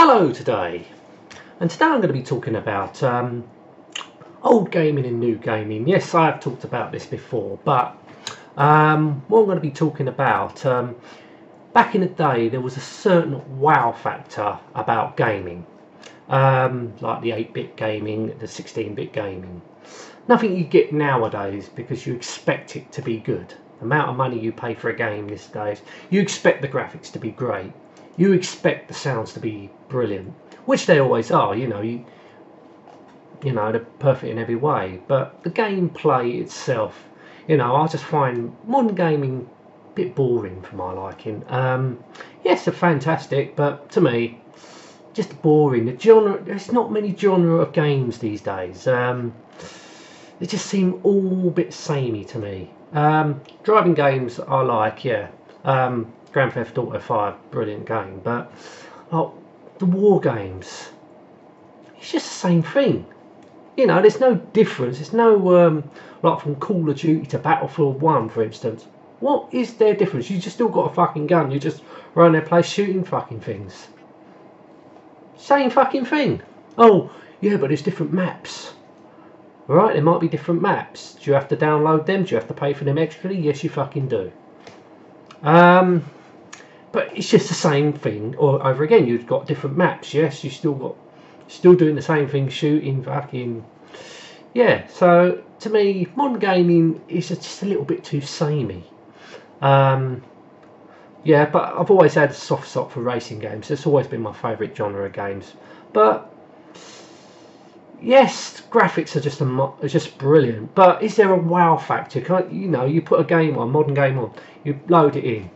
Hello today, and today I'm going to be talking about old gaming and new gaming. Yes, I have talked about this before, but what I'm going to be talking about, back in the day there was a certain wow factor about gaming, like the 8-bit gaming, the 16-bit gaming. Nothing you get nowadays because you expect it to be good. The amount of money you pay for a game these days, you expect the graphics to be great. You expect the sounds to be brilliant, which they always are. You know, they're perfect in every way. But the gameplay itself, I just find modern gaming a bit boring for my liking. Yes, they're fantastic, but to me, just boring. The genre, there's not many genre of games these days. They just seem all a bit samey to me. Driving games I like, yeah. Grand Theft Auto 5, brilliant game, but the war games, it's just the same thing. There's no difference. There's no like from Call of Duty to Battlefield 1, for instance. What is their difference? You just still got a fucking gun. You just run their place shooting fucking things. Same fucking thing. Oh yeah, but there's different maps. Right, there might be different maps. Do you have to download them? Do you have to pay for them extra? Yes, you fucking do. But it's just the same thing or over again. You've got different maps. Yes, you still doing the same thing, shooting, fucking, yeah. So to me, modern gaming is just a little bit too samey. Yeah, but I've always had a soft spot for racing games. It's always been my favourite genre of games. But yes, graphics are just brilliant. But is there a wow factor? You put a game on, modern game on, you load it in.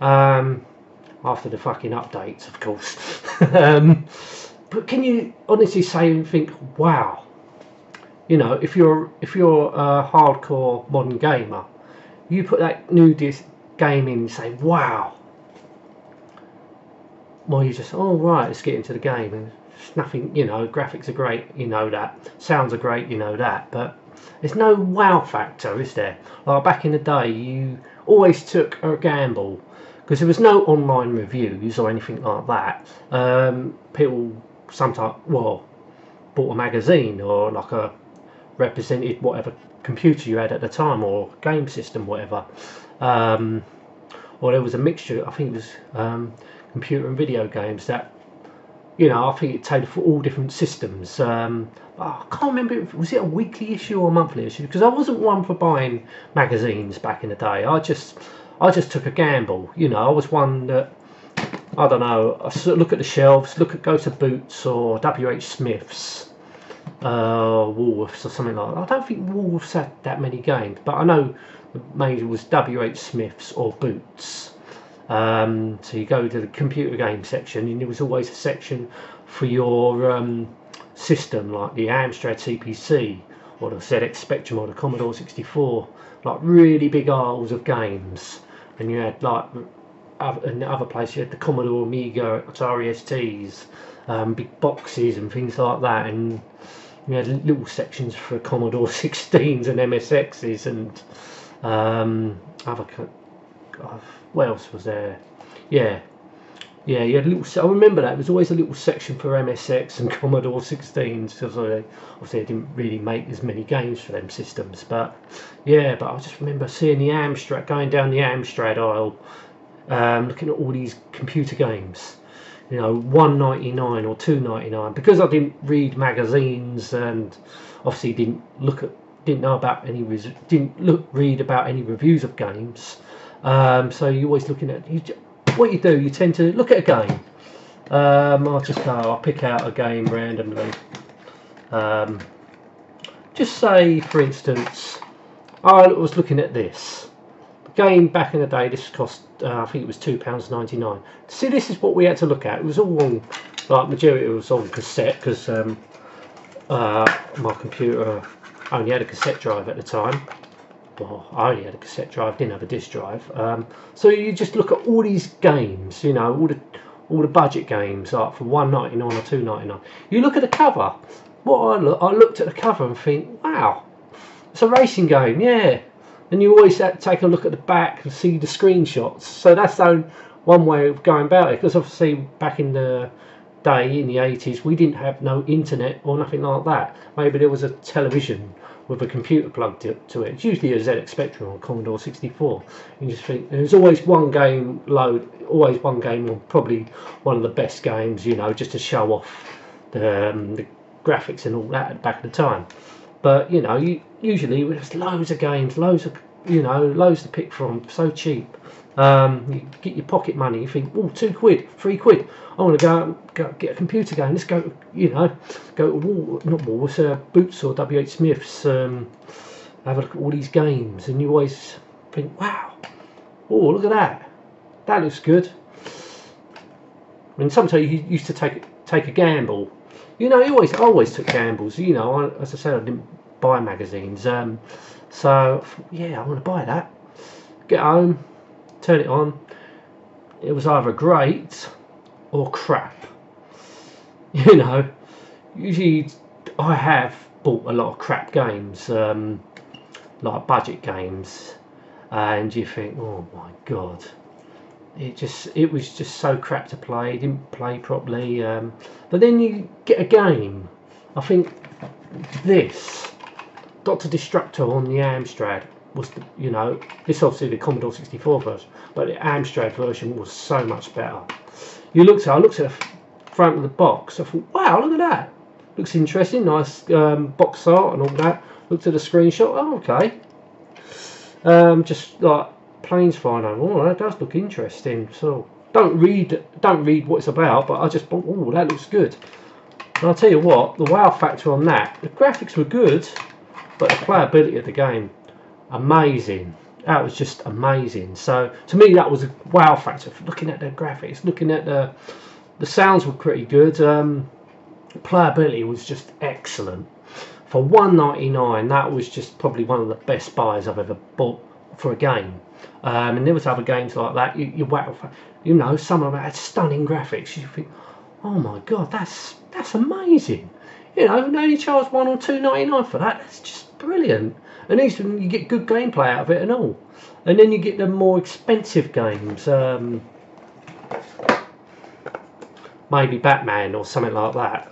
After the fucking updates, of course. But can you honestly say and think, wow? If you're a hardcore modern gamer, you put that new game in and say, wow. Well, you just, oh right, let's get into the game, and it's nothing. Graphics are great, that. Sounds are great, that. But there's no wow factor, is there? Like back in the day, you always took a gamble. Because there was no online reviews or anything like that. People sometimes, bought a magazine or like a represented whatever computer you had at the time or game system, whatever. Or there was a mixture. I think it was computer and video games that, I think it tailored for all different systems. I can't remember. Was it a weekly issue or a monthly issue? Because I wasn't one for buying magazines back in the day. I just took a gamble. I was one that, I don't know, I sort of look at the shelves, go to Boots or WH Smith's, Woolworths or something like that. I don't think Woolworths had that many games, but I know the major was WH Smith's or Boots. So you go to the computer game section, and there was always a section for your system, like the Amstrad CPC or the ZX Spectrum or the Commodore 64, like really big aisles of games. And you had like in the other place you had the Commodore Amiga, Atari STs, big boxes and things like that, and you had little sections for Commodore 16s and MSXs and what else was there? Yeah, you had a little. I remember that. There was always a little section for MSX and Commodore 16s. Because obviously, they didn't really make as many games for them systems. But yeah, but I just remember seeing the Amstrad, going down the Amstrad aisle, looking at all these computer games. $1.99 or $2.99. Because I didn't read magazines and obviously didn't read about any reviews of games. So you're always looking at what you do. You tend to look at a game. I'll pick out a game randomly. Just say, for instance, I was looking at this game back in the day. This cost, I think it was £2.99. See, this is what we had to look at. It was all on, like majority was on cassette because my computer only had a cassette drive at the time. Well, I only had a cassette drive, didn't have a disc drive. So you just look at all these games, all the budget games, like for $1.99 or $2.99. You look at the cover. I looked at the cover and think, wow, it's a racing game, yeah. And you always have to take a look at the back and see the screenshots. So that's one way of going about it. Because obviously back in the day in the 80s, we didn't have no internet or nothing like that. Maybe there was a television with a computer plugged to it. It's usually a ZX Spectrum or Commodore 64. You just think there's always one game load, always one game, or probably one of the best games, you know, just to show off the graphics and all that back at the time. But you know, usually there's loads of games, loads of, you know, loads to pick from, so cheap. You get your pocket money, you think, oh, £2, £3, I want to go get a computer game, let's go, you know, go to Boots or WH Smith's, have a look at all these games, and you always think, wow, oh, look at that looks good. I mean, sometimes you used to take a gamble, you know, I always took gambles, you know, as I said, I didn't buy magazines, so yeah, I'm going to buy that, get home, turn it on, it was either great or crap. You know, usually I have bought a lot of crap games, like budget games, and you think, oh my god, it was just so crap to play, it didn't play properly, but then you get a game, I think this Dr. Destructor on the Amstrad was, you know, this obviously the Commodore 64 version, but the Amstrad version was so much better. I looked at the front of the box, I thought, wow, look at that, looks interesting, nice box art and all that. Looked at the screenshot, oh, okay, just like planes flying over, oh, that does look interesting. So don't read what it's about, but I just thought, oh, that looks good. And I'll tell you what, the wow factor on that, the graphics were good, but the playability of the game, amazing. That was just amazing. So to me, that was a wow factor. Looking at the graphics, looking at the sounds were pretty good. Playability was just excellent. For £1.99, that was just probably one of the best buys I've ever bought for a game. And there was other games like that. You know, some of them had stunning graphics. You think, oh my god, that's amazing. You know, and only charge £1 or £2.99 for that. That's just brilliant. And even you get good gameplay out of it and all. And then you get the more expensive games, maybe Batman or something like that.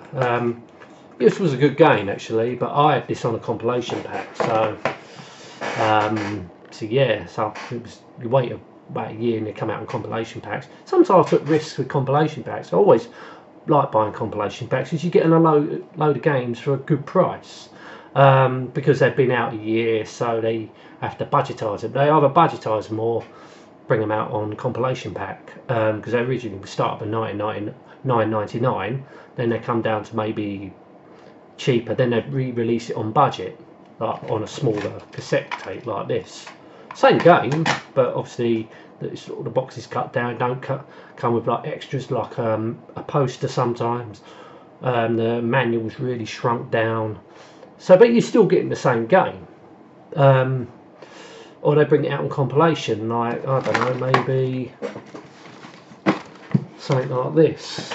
This was a good game actually, but I had this on a compilation pack, so yeah, so you wait about a year and they come out in compilation packs. Sometimes I took risks with compilation packs. I always like buying compilation packs because you get a load of games for a good price, because they've been out a year, so they have to budgetise it. They either budgetise them or bring them out on compilation pack, because they originally start at $9.99, then they come down to maybe cheaper, then they re-release it on budget, like on a smaller cassette tape like this. Same game, but obviously the boxes cut down, don't come with like extras like a poster sometimes. The manual's really shrunk down. So, but you're still getting the same game. Or they bring it out on compilation, like, I don't know, maybe something like this.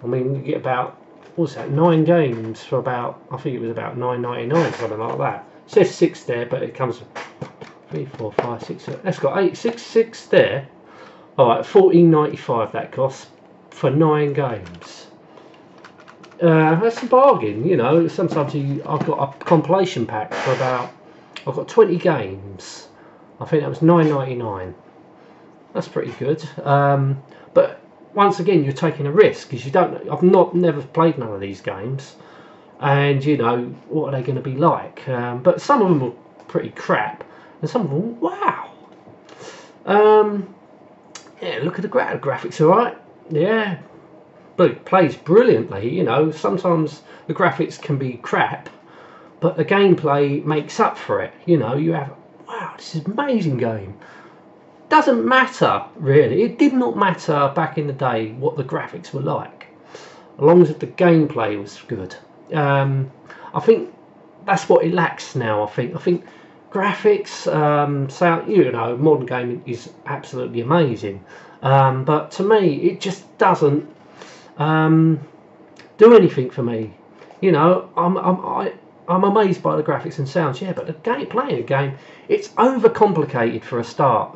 I mean, you get about, what's that, 9 games for about, I think it was about $9.99, something like that. It says 6 there, but it comes 3, 4, 5, 6, 7. That's got 6 there. Alright, $14.95 that costs for 9 games. That's a bargain, you know. Sometimes I've got a compilation pack for about, I've got 20 games. I think that was $9.99. That's pretty good. But once again, you're taking a risk because you don't. I've never played none of these games, and you know what are they going to be like. But some of them were pretty crap, and some of them, wow. Yeah, look at the graphics, all right. Yeah, but it plays brilliantly. You know, sometimes the graphics can be crap, but the gameplay makes up for it. You know, you have, wow, this is an amazing game. Doesn't matter really. It did not matter back in the day what the graphics were like, as long as the gameplay was good. I think that's what it lacks now. I think graphics, sound, you know, modern gaming is absolutely amazing, but to me it just doesn't do anything for me. You know, I'm amazed by the graphics and sounds, yeah, but the playing a game, it's overcomplicated for a start.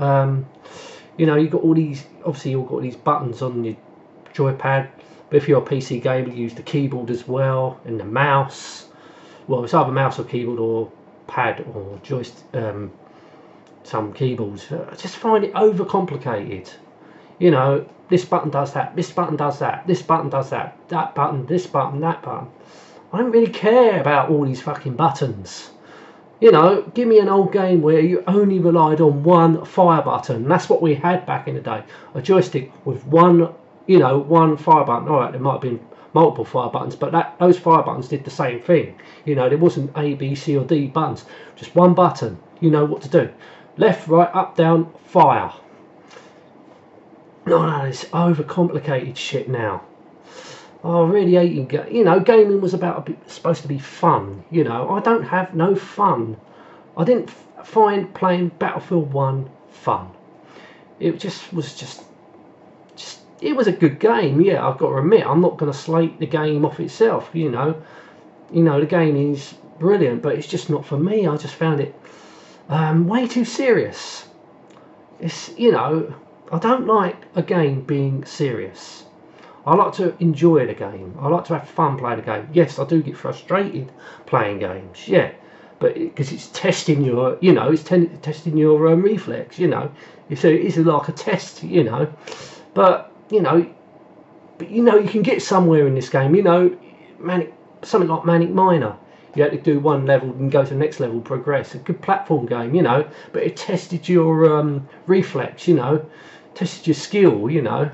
You know, you've got all these, obviously you've got all these buttons on your joypad, But if you're a PC gamer, you use the keyboard as well and the mouse. Well, it's either mouse or keyboard or pad or joystick. Some keyboards. I just find it overcomplicated. You know, this button does that, this button does that, this button does that, that button, this button, that button. I don't really care about all these fucking buttons. You know, give me an old game where you only relied on one fire button. That's what we had back in the day. A joystick with one, you know, one fire button. All right, there might have been multiple fire buttons, but those fire buttons did the same thing. You know, there wasn't A, B, C or D buttons. Just one button. You know what to do. Left, right, up, down, fire. No, it's overcomplicated shit now. Oh, really hating. You know, gaming was supposed to be fun. You know, I don't have no fun. I didn't find playing Battlefield 1 fun. It it was a good game. Yeah, I've got to admit, I'm not going to slate the game off itself. You know, the game is brilliant, but it's just not for me. I just found it way too serious. It's, you know, I don't like a game being serious. I like to enjoy the game. I like to have fun playing the game. Yes, I do get frustrated playing games. Yeah, but because it's testing your, you know, it's testing your reflex. You know, so it is like a test. You know, but you know, you can get somewhere in this game. You know, something like Manic Miner. You had to do one level and go to the next level, progress. A good platform game, you know, but it tested your reflex, you know, tested your skill, you know.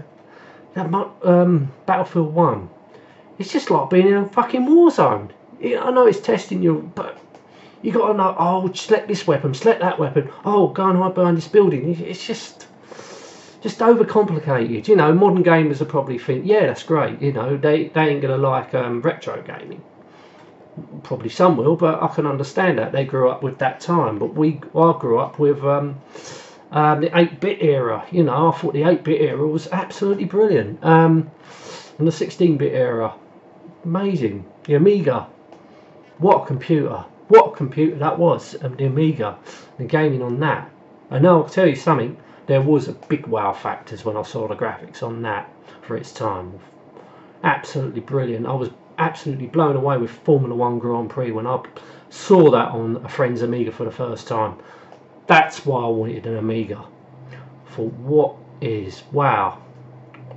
That Battlefield 1, it's just like being in a fucking war zone. I know it's testing you, but you got to know, oh, select this weapon, select that weapon, oh, go and hide behind this building. It's just overcomplicated. You know, modern gamers will probably think, yeah, that's great, you know, they ain't going to like retro gaming. Probably some will, but I can understand that they grew up with that time. But I grew up with the 8-bit era. You know, I thought the 8-bit era was absolutely brilliant. And the 16-bit era, amazing. The Amiga, what a computer that was. The Amiga, the gaming on that. And now I'll tell you something. There was a big wow factors when I saw the graphics on that for its time. Absolutely brilliant. I was absolutely blown away with Formula 1 Grand Prix when I saw that on a friend's Amiga for the first time. That's why I wanted an Amiga. For what is, wow,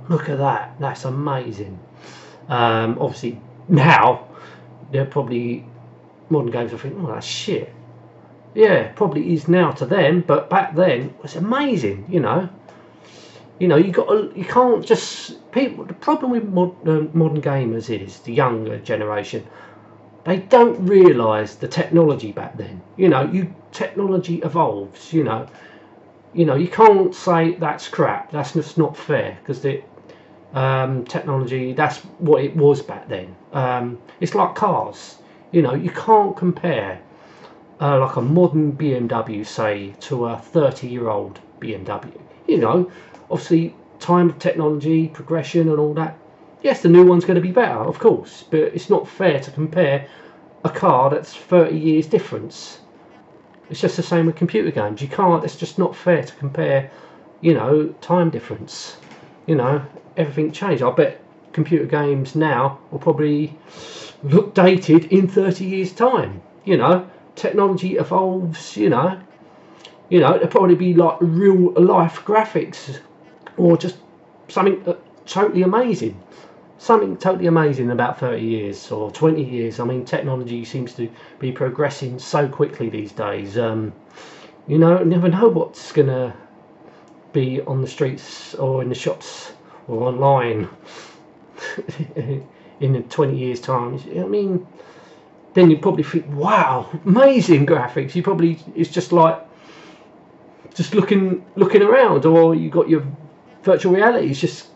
look at that, that's amazing. Obviously now they're probably, modern games will think, oh, that's shit. Yeah, probably is now to them, but back then it was amazing. You know, you can't just people. The problem with modern gamers is the younger generation. They don't realise the technology back then. You know, technology evolves. You know, you can't say that's crap. That's just not fair because the technology, that's what it was back then. It's like cars. You know, you can't compare like a modern BMW, say, to a 30-year-old BMW. You know, obviously, time of technology, progression and all that. Yes, the new one's going to be better, of course, but it's not fair to compare a car that's 30 years difference. It's just the same with computer games. You can't, it's just not fair to compare, you know, time difference. You know, everything changed. I bet computer games now will probably look dated in 30 years' time. You know, technology evolves, you know, it'll probably be like real life graphics or just something totally amazing. Something totally amazing in about 30 years or 20 years. I mean, technology seems to be progressing so quickly these days. You know, you never know what's going to be on the streets or in the shops or online in 20 years' time. I mean, then you probably think, wow, amazing graphics. You probably, it's just like, just looking around, or you got your virtual reality. It's just,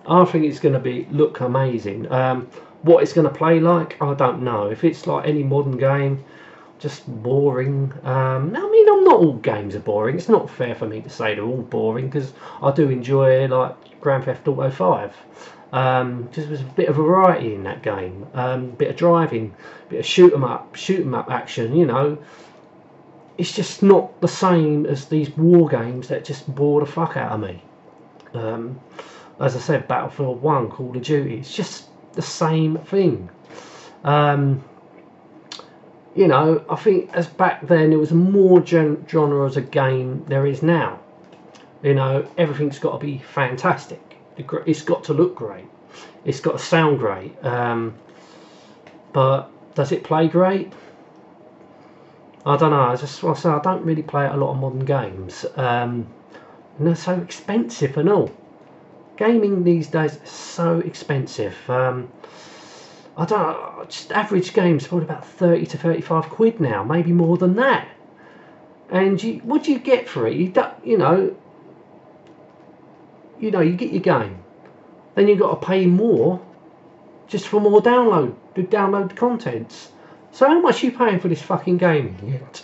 I think it's going to look amazing. What it's going to play like, I don't know. If it's like any modern game, just boring. I mean, not all games are boring. It's not fair for me to say they're all boring, because I do enjoy like Grand Theft Auto 5. Just there's a bit of variety in that game. Bit of driving, bit of shoot 'em up action. You know, it's just not the same as these war games that just bore the fuck out of me. as I said, Battlefield 1, Call of Duty. It's just the same thing. You know, I think as back then there was more genres of game there is now. You know, everything's got to be fantastic. It's got to look great. It's got to sound great. But does it play great? I don't know. I just want to say I don't really play a lot of modern games. And they're so expensive and all. Gaming these days is so expensive. I don't know, just average games probably about 30 to 35 quid now, maybe more than that. And what do you get for it? You know, you get your game, then you've got to pay more just for more download contents. So how much are you paying for this fucking game yet?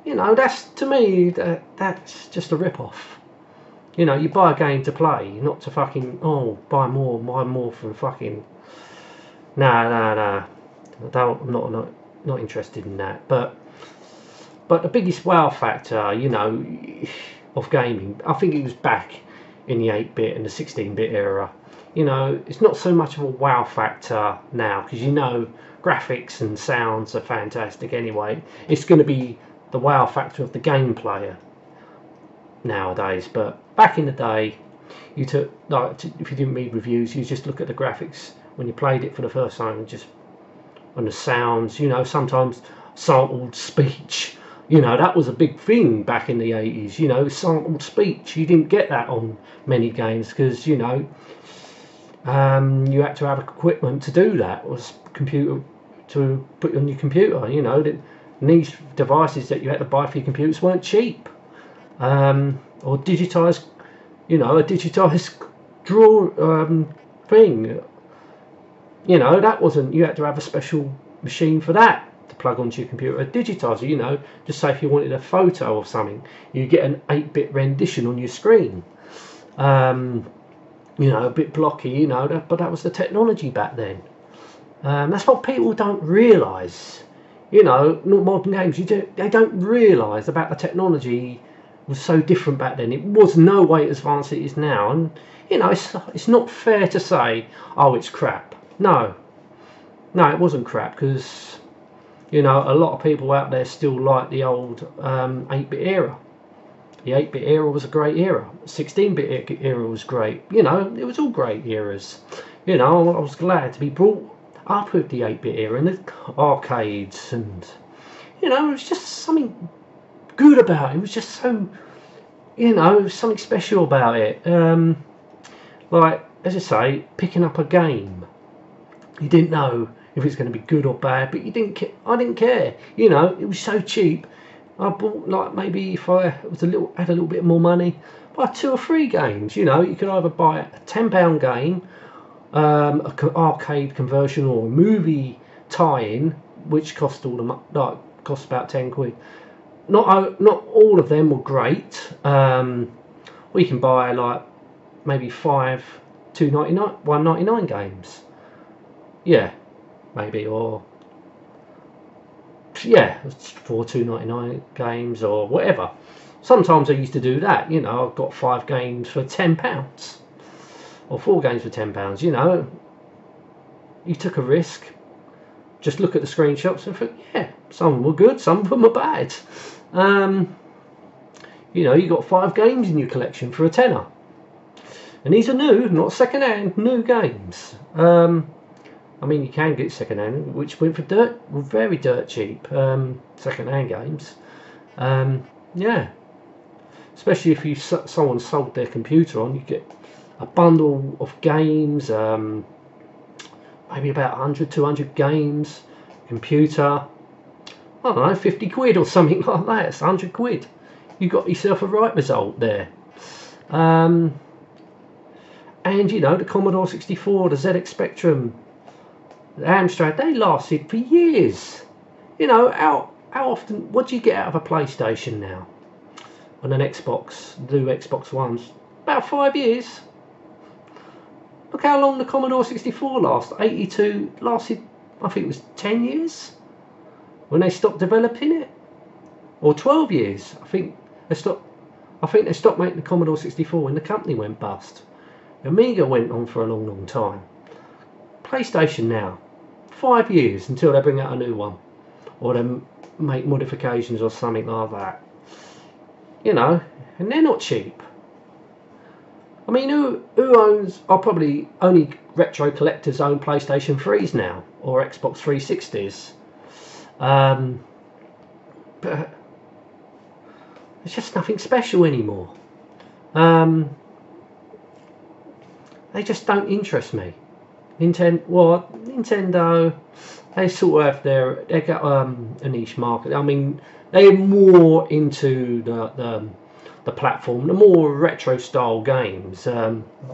You know, that's, to me, that's just a rip-off. You know, you buy a game to play, not to fucking, buy more for fucking... Nah. I'm not interested in that. But the biggest wow factor, you know, of gaming, I think it was back in the 8-bit and the 16-bit era. You know, it's not so much of a wow factor now, because you know graphics and sounds are fantastic anyway. It's going to be the wow factor of the game player nowadays. But back in the day, you took, like, if you didn't read reviews, you just look at the graphics when you played it for the first time, just on the sounds, you know, sometimes sampled speech. You know, that was a big thing back in the 80s, you know, sampled speech. You didn't get that on many games because, you know, you had to have equipment to do that. It was computer to put on your computer, you know. These devices that you had to buy for your computers weren't cheap. Or digitized, you know, a digitized thing. You know, that wasn't, you had to have a special machine for that to plug onto your computer. A digitizer, you know, just say if you wanted a photo of something, you get an 8-bit rendition on your screen. You know, a bit blocky, you know, but that was the technology back then. That's what people don't realise. You know, modern games, they don't realise about the technology was so different back then. It was no way as advanced as it is now. And, you know, it's not fair to say, oh, it's crap. No, it wasn't crap, because, you know, a lot of people out there still like the old 8-bit era. The 8-bit era was a great era. 16-bit era was great. You know, it was all great eras. You know, I was glad to be brought up with the 8-bit era and the arcades, and, you know, it was just something good about it. It was just so, you know, something special about it. Like, as I say, picking up a game. You didn't know if it's going to be good or bad, but I didn't care. You know, it was so cheap. I bought, like, maybe if I had a little bit more money, buy 2 or 3 games. You know, you could either buy a £10 game, an arcade conversion, or a movie tie-in, which cost about 10 quid. Not all of them were great. We can buy like maybe 5 $2.99, $1.99 games. Yeah, maybe, or yeah, 4 $2.99 games or whatever. Sometimes I used to do that. You know, I've got 5 games for £10 or 4 games for £10. You know, you took a risk. Just look at the screenshots and think, yeah, some of them were good, some of them were bad. You know, you got 5 games in your collection for a tenner, and these are new, not second-hand, new games. I mean, you can get second-hand, which went for very dirt cheap. Second-hand games, yeah. Especially if someone sold their computer on, you get a bundle of games. Maybe about 100, 200 games, computer, I don't know, 50 quid or something like that. It's 100 quid. You got yourself a right result there. And, you know, the Commodore 64, the ZX Spectrum, the Amstrad, they lasted for years. You know, how often, what do you get out of a PlayStation now? On an Xbox, the new Xbox Ones? About 5 years. Look how long the Commodore 64 lasted. 82 lasted, I think it was 10 years when they stopped developing it, or 12 years. I think they stopped making the Commodore 64 when the company went bust. Amiga went on for a long time. PlayStation now, 5 years until they bring out a new one, or they make modifications or something like that. You know, and they're not cheap. I mean, who owns? Are probably only retro collectors own PlayStation 3s now, or Xbox 360s. But there's just nothing special anymore. They just don't interest me. Nintendo, they sort of have they got a niche market. I mean, they're more into the platform, the more retro style games.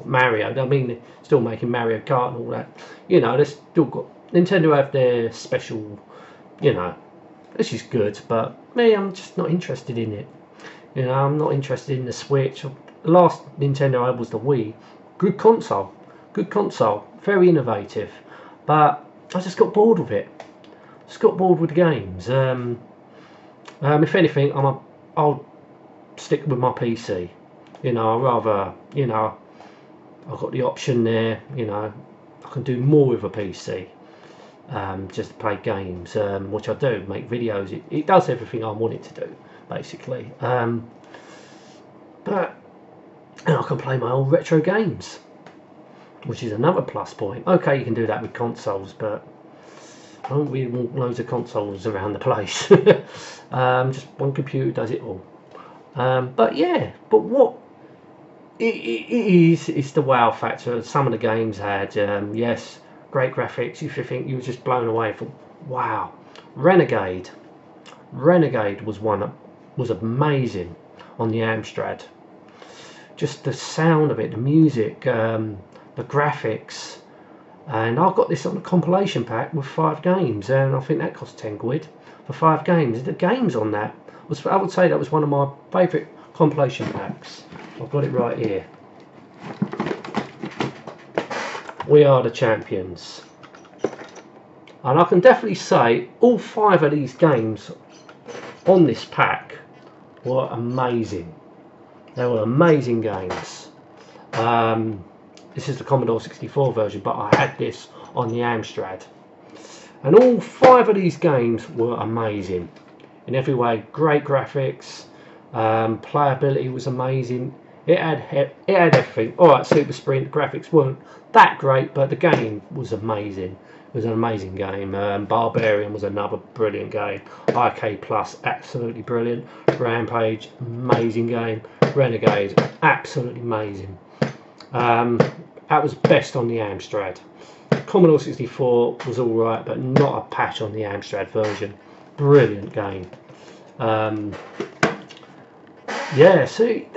Mario, I mean, they're still making Mario Kart and all that. You know, they still got Nintendo have their special. You know, this is good, but me, I'm just not interested in it. You know, I'm not interested in the Switch. The last Nintendo I had was the Wii. Good console, very innovative, but I just got bored with it. Just got bored with the games. If anything, I'll stick with my PC. You know, I'd rather, you know, I've got the option there. You know, I can do more with a PC. Just to play games, which I do, make videos. It does everything I want it to do, basically. But and I can play my old retro games, which is another plus point. Okay, you can do that with consoles, but I don't really want loads of consoles around the place. Just one computer does it all. But yeah, but what it's the wow factor. Some of the games had, yes, great graphics. If you think you were just blown away from, wow, Renegade was amazing on the Amstrad. Just the sound of it, the music, the graphics, and I've got this on a compilation pack with 5 games, and I think that cost 10 quid for 5 games. The games on that was, I would say, that was one of my favourite compilation packs. I've got it right here. We Are the Champions, and I can definitely say all 5 of these games on this pack were amazing. They were amazing games. This is the Commodore 64 version, but I had this on the Amstrad, and all 5 of these games were amazing in every way. Great graphics, playability was amazing. It had everything. Alright, Super Sprint graphics weren't that great, but the game was amazing. It was an amazing game. Barbarian was another brilliant game. IK Plus, absolutely brilliant. Rampage, amazing game. Renegade, absolutely amazing. That was best on the Amstrad. Commodore 64 was alright, but not a patch on the Amstrad version. Brilliant game. Yeah, see,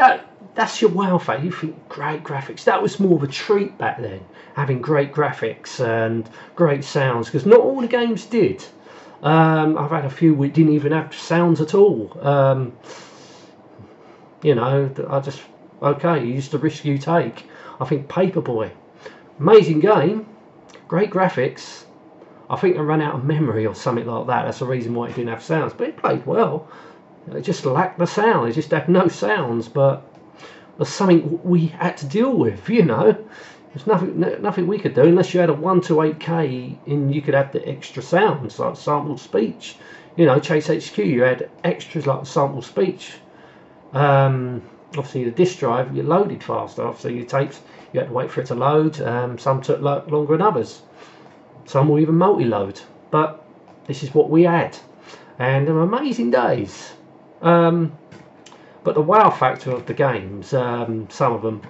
that's your wow factor. You think great graphics. That was more of a treat back then, having great graphics and great sounds, because not all the games did. I've had a few which didn't even have sounds at all. You know, I just, okay, you used to risk you take. I think Paperboy, amazing game, great graphics. I think they ran out of memory or something like that. That's the reason why it didn't have sounds, but it played well. It just lacked the sound. It just had no sounds, but there's something we had to deal with, you know. There's nothing we could do unless you had a 128K and you could have the extra sounds like sample speech. You know, Chase HQ, you had extras like sample speech. Obviously the disk drive, you loaded faster. Obviously your tapes, you had to wait for it to load. Some took longer than others. Some were even multi-load. But this is what we had, and they were amazing days. But the wow factor of the games, some of them,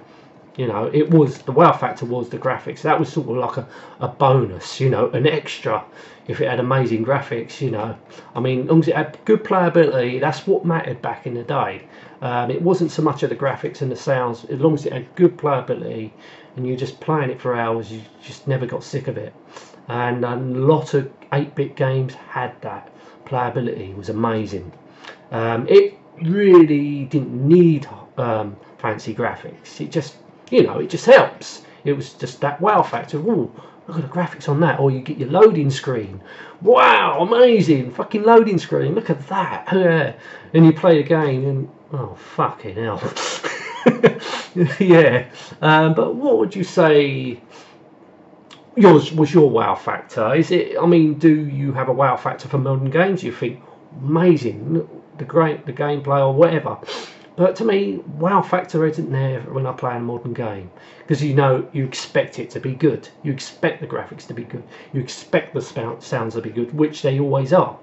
you know, it was, the wow factor was the graphics. That was sort of like a bonus, you know, an extra if it had amazing graphics, you know. I mean, as long as it had good playability, that's what mattered back in the day. It wasn't so much of the graphics and the sounds. As long as it had good playability and you're just playing it for hours, you just never got sick of it. And a lot of 8-bit games had that. Playability was amazing. It really didn't need fancy graphics. It just, you know, it just helps. It was just that wow factor. Oh, look at the graphics on that. Or you get your loading screen. Wow, amazing. Fucking loading screen. Look at that. And you play the game and, oh, fucking hell. Yeah. But what would you say yours was your wow factor? Is it? I mean, do you have a wow factor for modern games? You think amazing, the gameplay or whatever. But to me, wow factor isn't there when I play a modern game, because you expect it to be good. You expect the graphics to be good. You expect the sounds to be good, which they always are.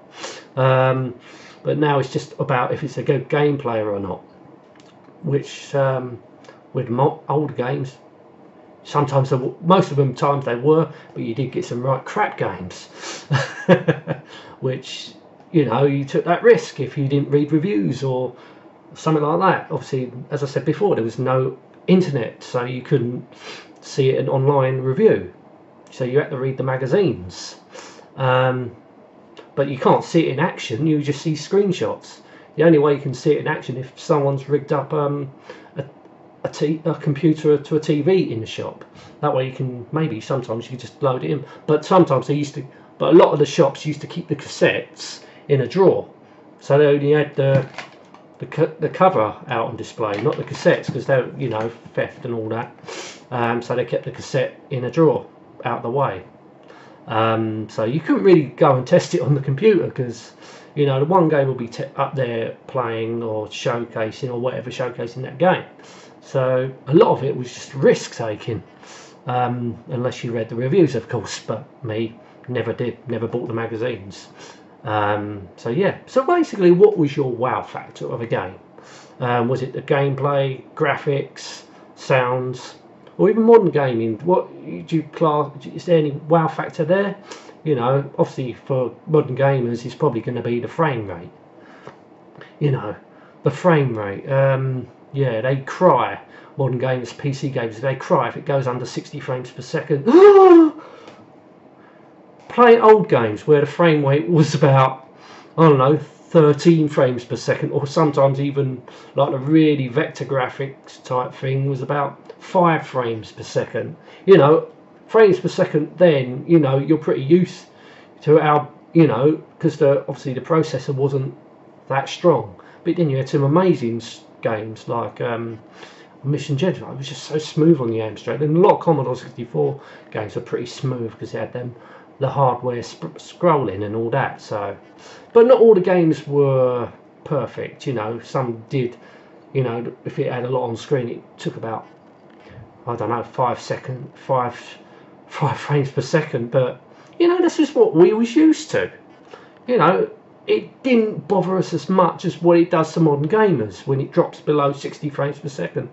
But now it's just about if it's a good gameplay or not. Which with older games, sometimes most of them times they were, but you did get some right crap games, which you took that risk if you didn't read reviews or something like that. Obviously, as I said before, there was no internet, so you couldn't see it in online review, so you had to read the magazines. But you can't see it in action, you just see screenshots. The only way you can see it in action if someone's rigged up a computer to a TV in the shop. That way you can, maybe sometimes you can just load it in, but sometimes but a lot of the shops used to keep the cassettes in a drawer, so they only had the cover out on display, not the cassettes, because they're theft and all that. So they kept the cassette in a drawer out of the way. So you couldn't really go and test it on the computer, because the one game will be up there playing or showcasing or whatever, showcasing that game. So a lot of it was just risk taking, unless you read the reviews, of course. But me, never bought the magazines. So yeah, so basically, what was your wow factor of a game? Was it the gameplay, graphics, sounds, or even modern gaming? What do you class? Is there any wow factor there? Obviously for modern gamers, it's probably going to be the frame rate. The frame rate. Yeah, they cry. Modern gamers, PC gamers, they cry if it goes under 60 frames per second. Play old games where the frame rate was about, I don't know, 13 frames per second, or sometimes even like the really vector graphics type thing was about 5 frames per second. Frames per second, then you're pretty used to how, because obviously the processor wasn't that strong. But then you had some amazing games like Mission Gentleman. It was just so smooth on the Amstrad, and a lot of Commodore 64 games were pretty smooth because they had the hardware scrolling and all that. So, but not all the games were perfect. Some did. If it had a lot on screen, it took about, I don't know, 5 frames per second. But this is what we was used to. It didn't bother us as much as what it does to modern gamers when it drops below 60 frames per second.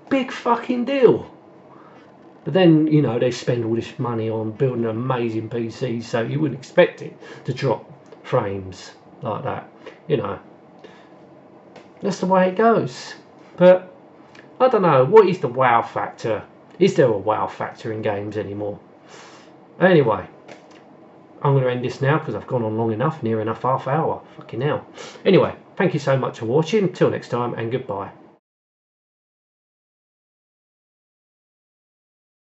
Big fucking deal. But then, they spend all this money on building an amazing PC, so you wouldn't expect it to drop frames like that. That's the way it goes. But I don't know, what is the wow factor? Is there a wow factor in games anymore? Anyway, I'm going to end this now because I've gone on long enough, near enough half hour. Fucking hell. Anyway, thank you so much for watching. Until next time, and goodbye.